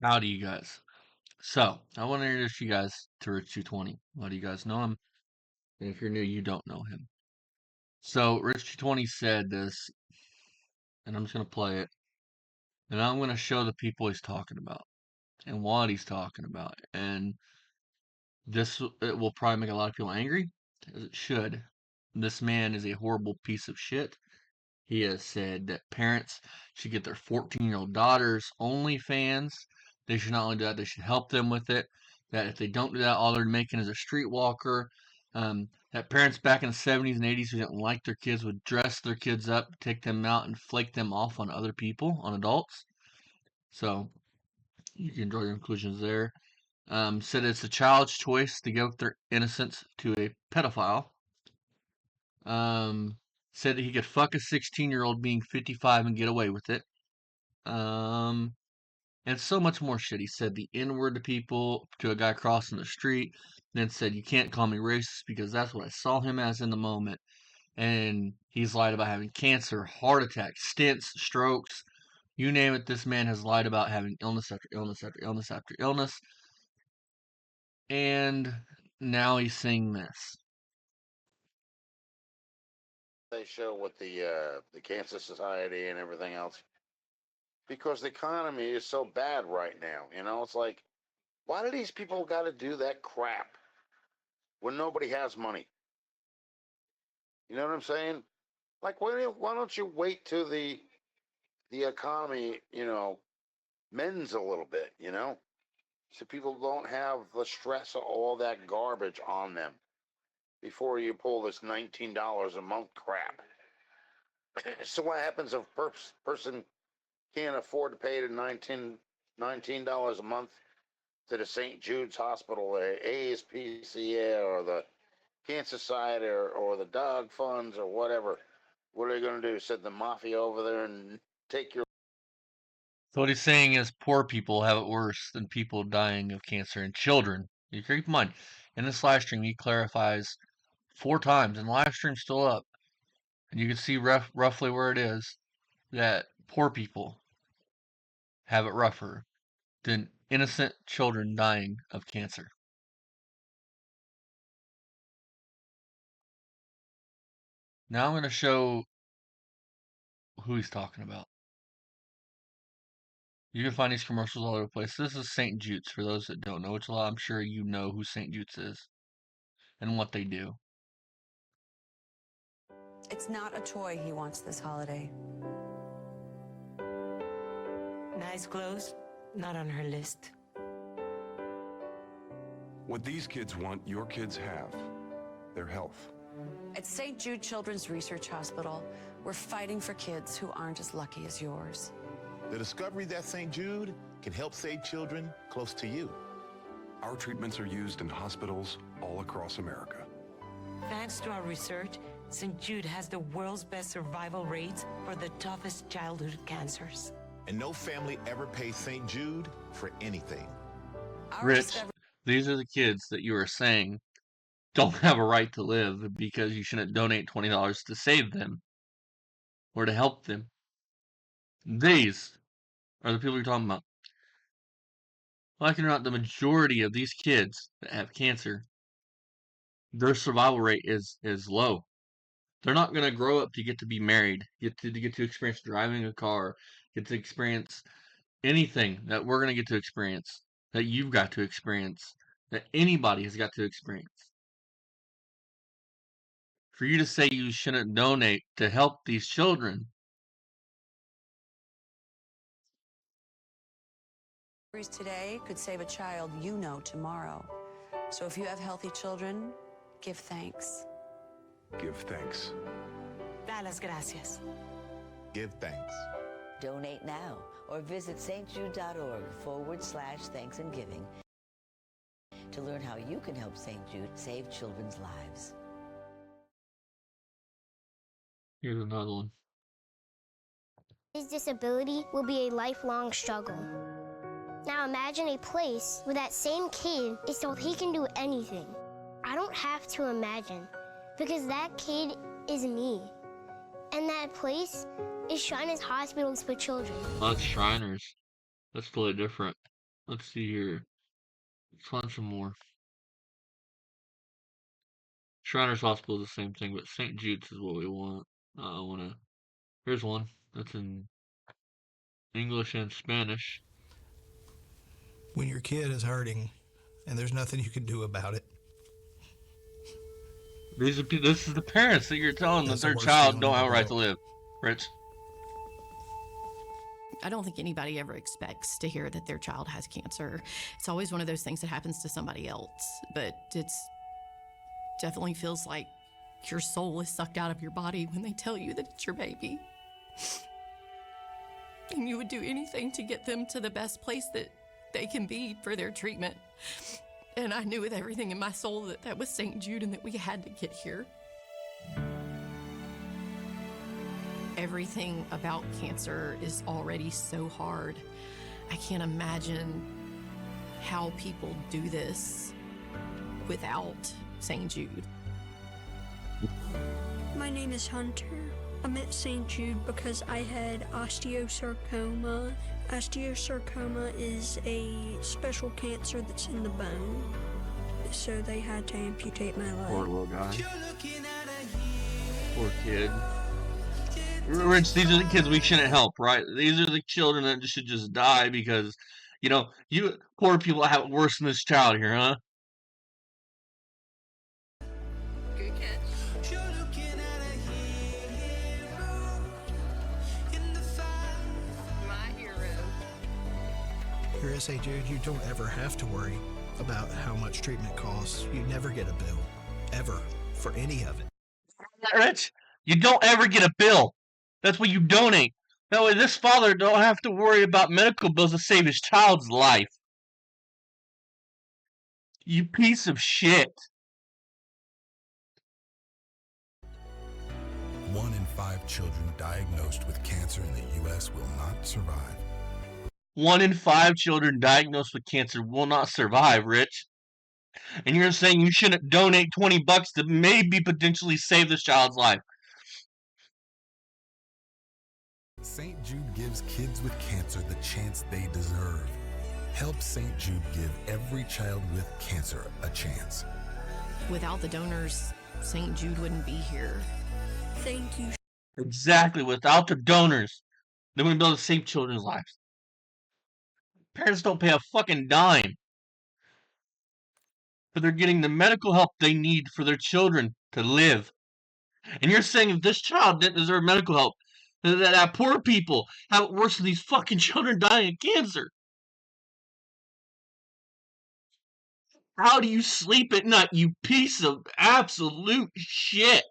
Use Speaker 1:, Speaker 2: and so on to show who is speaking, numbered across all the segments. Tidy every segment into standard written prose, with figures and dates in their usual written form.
Speaker 1: Howdy, you guys. So, I want to introduce you guys to Rich220. A lot of you guys know him, and if you're new, you don't know him. So, Rich220 said this, and I'm just going to play it, and I'm going to show the people he's talking about, and what he's talking about. And it will probably make a lot of people angry, as it should. This man is a horrible piece of shit. He has said that parents should get their 14-year-old daughters OnlyFans. They should not only do that, they should help them with it. That if they don't do that, all they're making is a streetwalker. That parents back in the 70s and 80s who didn't like their kids would dress their kids up, take them out, and flake them off on other people, on adults. So you can draw your conclusions there. Said it's a child's choice to give their innocence to a pedophile. Said that he could fuck a 16-year-old being 55 and get away with it. And so much more shit. He said the N-word to people, to a guy crossing the street, then said, "You can't call me racist because that's what I saw him as in the moment." And he's lied about having cancer, heart attacks, stents, strokes, you name it. This man has lied about having illness after illness after illness after illness. And now he's saying this.
Speaker 2: They show with the Cancer Society and everything else, because the economy is so bad right now. You know, it's like, why do these people got to do that crap when nobody has money? You know what I'm saying? Like, why don't you wait till the economy, mends a little bit, so people don't have the stress of all that garbage on them before you pull this $19 a month crap. So what happens if a person can't afford to pay the $19 a month to the St. Jude's Hospital, the ASPCA, or the Cancer Society, or the dog funds, or whatever? What are they going to do? Send the mafia over there and take your...
Speaker 1: So what he's saying is poor people have it worse than people dying of cancer, and children. You keep in mind, in this live stream, he clarifies 4 times, and the live stream's still up, and you can see roughly where it is, that poor people have it rougher than innocent children dying of cancer. Now I'm going to show who he's talking about. You can find these commercials all over the place. This is St. Jude's, for those that don't know, which I'm sure you know who St. Jude's is and what they do.
Speaker 3: It's not a toy he wants this holiday.
Speaker 4: Nice clothes, not on her list.
Speaker 5: What these kids want, your kids have. Their health.
Speaker 3: At St. Jude Children's Research Hospital, we're fighting for kids who aren't as lucky as yours.
Speaker 6: The discovery that St. Jude can help save children close to you.
Speaker 5: Our treatments are used in hospitals all across America.
Speaker 4: Thanks to our research, St. Jude has the world's best survival rates for the toughest childhood cancers.
Speaker 6: And no family ever pays St. Jude for anything.
Speaker 1: Rich, these are the kids that you are saying don't have a right to live because you shouldn't donate $20 to save them or to help them. These are the people you're talking about. Like it or not, the majority of these kids that have cancer, their survival rate is low. They're not going to grow up to get to be married, get to experience driving a car, get to experience anything that we're going to get to experience, that you've got to experience, that anybody has got to experience. For you to say you shouldn't donate to help these children.
Speaker 3: Today could save a child you know tomorrow. So if you have healthy children, give thanks.
Speaker 5: Give thanks.
Speaker 4: Da las gracias.
Speaker 6: Give thanks.
Speaker 7: Donate now or visit stjude.org/thanksgiving to learn how you can help St. Jude save children's lives.
Speaker 1: Here's another one.
Speaker 8: His disability will be a lifelong struggle. Now imagine a place where that same kid is told he can do anything. I don't have to imagine, because that kid is me. And that place is Shriners Hospitals for Children.
Speaker 1: Well, that's Shriners. That's totally different. Let's see here. Let's find some more. Shriners Hospital is the same thing, but St. Jude's is what we want. I wanna. Here's one that's in English and Spanish.
Speaker 9: When your kid is hurting and there's nothing you can do about it,
Speaker 1: This is the parents that you're telling that
Speaker 9: that's the
Speaker 1: their
Speaker 9: worst
Speaker 1: child
Speaker 9: feeling
Speaker 1: don't
Speaker 9: in
Speaker 1: have
Speaker 9: the
Speaker 1: a right to
Speaker 9: world.
Speaker 1: live. Rich.
Speaker 10: I don't think anybody ever expects to hear that their child has cancer. It's always one of those things that happens to somebody else, but it's definitely feels like your soul is sucked out of your body when they tell you that it's your baby. And you would do anything to get them to the best place that they can be for their treatment. And I knew with everything in my soul that that was St. Jude and that we had to get here. Everything about cancer is already so hard. I can't imagine how people do this without St. Jude.
Speaker 11: My name is Hunter. I'm at St. Jude because I had osteosarcoma. Osteosarcoma is a special cancer that's in the bone. So they had to amputate my leg.
Speaker 1: Poor little guy. Poor kid. Rich, these are the kids we shouldn't help, right? These are the children that should just die because, you poor people have it worse than this child here, huh?
Speaker 10: Good catch. My hero.
Speaker 9: Here at St. Jude, you don't ever have to worry about how much treatment costs. You never get a bill, ever, for any of it.
Speaker 1: Rich, you don't ever get a bill. That's what you donate. That way this father don't have to worry about medical bills to save his child's life. You piece of shit.
Speaker 5: 1 in 5 children diagnosed with cancer in the U.S. will not survive.
Speaker 1: 1 in 5 children diagnosed with cancer will not survive, Rich. And you're saying you shouldn't donate $20 to maybe potentially save this child's life.
Speaker 5: St. Jude gives kids with cancer the chance they deserve. Help St. Jude give every child with cancer a chance.
Speaker 10: Without the donors, St. Jude wouldn't be here.
Speaker 11: Thank you.
Speaker 1: Exactly. Without the donors, they wouldn't be able to save children's lives. Parents don't pay a fucking dime. But they're getting the medical help they need for their children to live. And you're saying if this child didn't deserve medical help, that poor people have it worse than these fucking children dying of cancer. How do you sleep at night, you piece of absolute shit?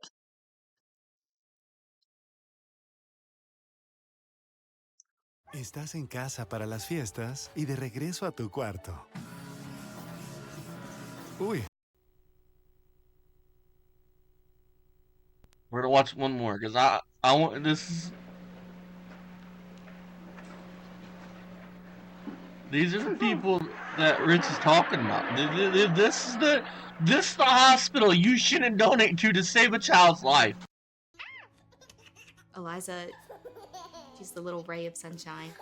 Speaker 12: Estás en casa para las fiestas y de regreso a tu cuarto. Uy.
Speaker 1: We're gonna watch one more because I want this. These are the people that Rich is talking about. This is the hospital you shouldn't donate to save a child's life.
Speaker 13: Eliza, she's the little ray of sunshine.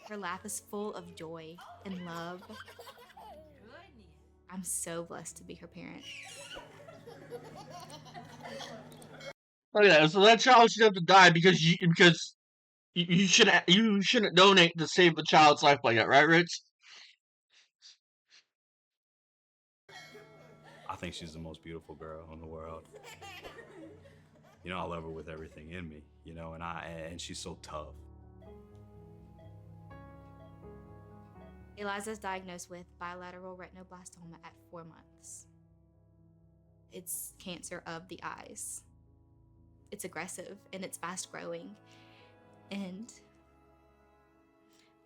Speaker 13: Her laugh is full of joy and love. I'm so blessed to be her parent.
Speaker 1: Look at that. So that child should have to die because you shouldn't donate to save a child's life like that, right, Rich?
Speaker 14: I think she's the most beautiful girl in the world. I love her with everything in me, and she's so tough.
Speaker 13: Eliza's diagnosed with bilateral retinoblastoma at 4 months. It's cancer of the eyes. It's aggressive and it's fast growing. And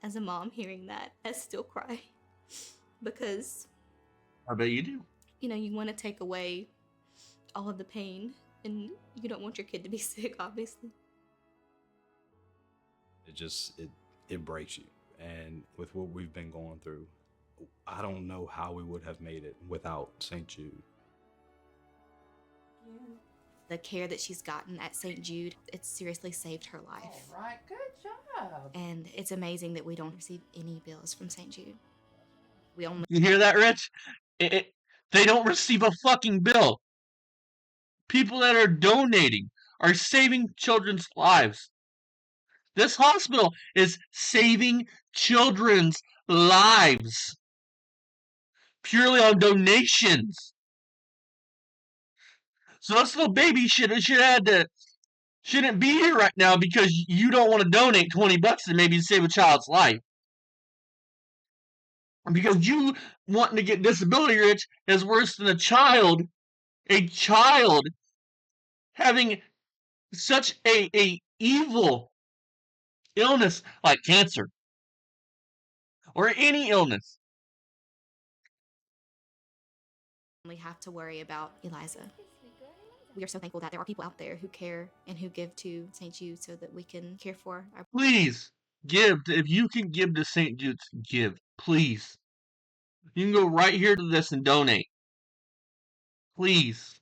Speaker 13: as a mom hearing that, I still cry because
Speaker 1: I bet you do.
Speaker 13: You want to take away all of the pain and you don't want your kid to be sick, obviously.
Speaker 14: It breaks you. And with what we've been going through, I don't know how we would have made it without St. Jude.
Speaker 13: The care that she's gotten at St. Jude, it's seriously saved her life.
Speaker 15: All right, good job.
Speaker 13: And it's amazing that we don't receive any bills from St. Jude. We only.
Speaker 1: You hear that, Rich? They don't receive a fucking bill. People that are donating are saving children's lives. This hospital is saving children's lives purely on donations. So this little baby shouldn't be here right now because you don't want to donate $20 to maybe save a child's life. Because you wanting to get disability rich is worse than a child having such a evil illness like cancer or any illness.
Speaker 13: We have to worry about Eliza. We are so thankful that there are people out there who care and who give to St. Jude so that we can care for our.
Speaker 1: Please give. If you can give to St. Jude's, give. Please. You can go right here to this and donate. Please.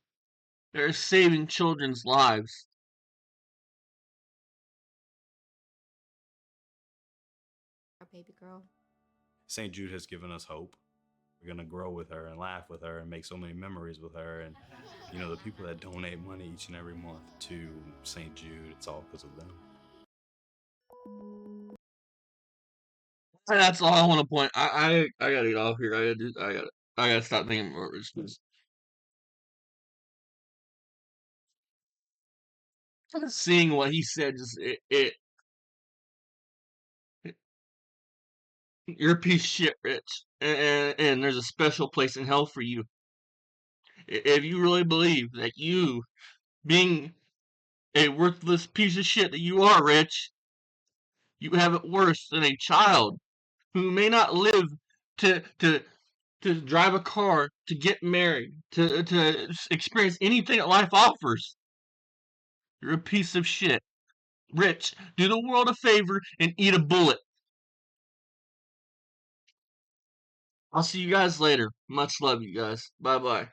Speaker 1: They're saving children's lives.
Speaker 13: Our baby girl.
Speaker 14: St. Jude has given us hope. We're going to grow with her and laugh with her and make so many memories with her. And, you know, the people that donate money each and every month to St. Jude, it's all because of them.
Speaker 1: And that's all I want to point. I gotta get off here. I gotta stop thinking more rich. Seeing what he said, just you're a piece of shit, Rich, and there's a special place in hell for you. If you really believe that you, being a worthless piece of shit that you are, Rich, you have it worse than a child who may not live to drive a car, to get married, to experience anything that life offers. You're a piece of shit. Rich, do the world a favor and eat a bullet. I'll see you guys later. Much love, you guys. Bye-bye.